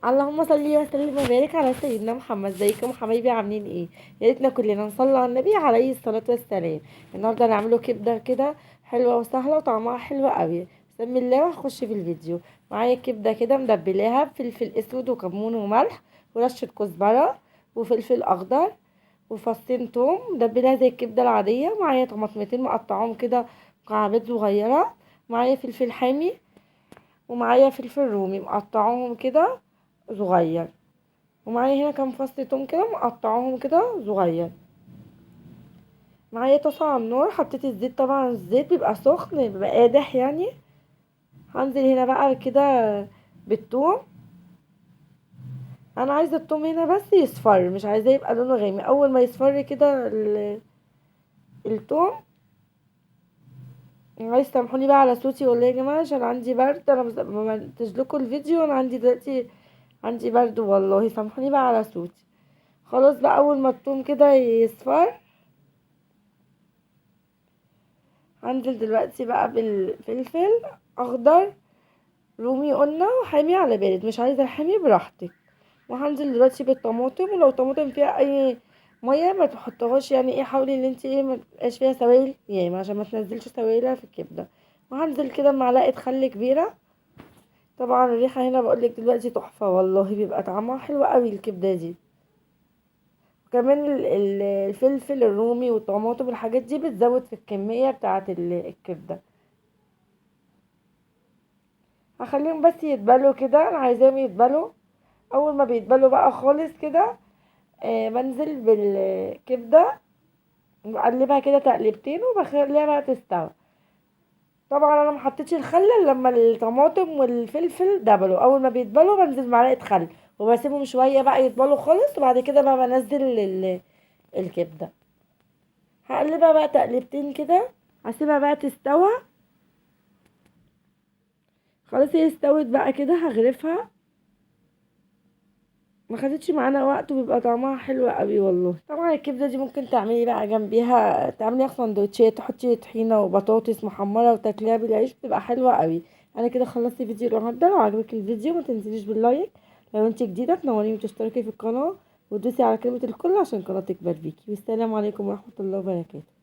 اللهم صل وسلم وبارك على سيدنا محمد. ازيكم حبايبي، عاملين ايه؟ يا ريتنا كلنا نصلي على النبي عليه الصلاه والسلام. النهارده نعمله كبده كده حلوه وسهله وطعمها حلو قوي. بسم الله وهخش في الفيديو. معايا كبده كده مدبلاها بفلفل اسود وكمون وملح ورشه كزبره وفلفل اخضر وفصين توم، مدبلاها زي الكبده العاديه. معايا طماطمتين مقطعاهم كده مكعبات صغيره. معايا فلفل حامي ومعايا فلفل رومي مقطعاهم كده صغير. ومعايا هنا كام فص توم كده مقطعاهم كده صغير. معايا طاسه على النار، حطيت الزيت. طبعا الزيت بيبقى سخن، بيبقى قادح يعني. هنزل هنا بقى كده بالثوم. انا عايزه الثوم هنا بس يصفر، مش عايزاه يبقى لونه غامق. اول ما يصفر كده الثوم. عايز سامحوني بقى على صوتي والله يا جماعه، عشان عندي برد. انا ما عملتش لكم الفيديو، انا عندي دلوقتي عندي برد والله. سامحوني بقى على صوتي. خلاص بقى، اول ما الثوم كده يصفر هنزل دلوقتي بقى بالفلفل اخضر رومي قلنا، وحامي على بارد. مش عايزه الحامي براحتك. وهنزل دلوقتي بالطماطم، ولو طماطم فيها اي ميه ما تحطهاش، يعني ايه، حاولي ان انت ايه ما تبقاش فيها سوائل يعني عشان ما تنزلش سوائلها في الكبده. وهنزل كده بمعلقه خل كبيره. طبعا الريحه هنا بقولك دلوقتي تحفه والله، بيبقى طعمها حلو قوي الكبده دي. وكمان الفلفل الرومي والطماطم والحاجات دي بتزود في الكميه بتاعه الكبده. هخليهم بس يتبلوا كده، انا عايزاهم يتبلوا. اول ما بيتبلوا بقى خالص كده بنزل بالكبده بقلبها كده تقلبتين وبخليها بقى تستوي. طبعا انا ما حطيتش الخل إلا لما الطماطم والفلفل دبلوا. اول ما بيتبلوا بنزل معلقه خل وبسيبهم شويه بقى يتبلوا خالص، وبعد كده بقى بنزل الكبده. هقلبها بقى تقلبتين كده، هسيبها بقى تستوى. خلاص هي استوت بقى كده، هغرفها. ما خدتش معانا وقت، وبيبقى طعمها حلو قوي والله. طبعا الكبده دي ممكن تعملي بقى جنبيها، تعمليها سندوتشات، تحطي طحينه وبطاطس محمره وتاكليها بالعيش، بتبقى حلوه قوي. انا كده خلصت فيديو النهارده. لو عجبك الفيديو ما تنسيش باللايك. لو انت جديده تنوريني وتشتركي في القناه وتدوسي على كلمه الكل عشان القناه تكبر بيكي. والسلام عليكم ورحمه الله وبركاته.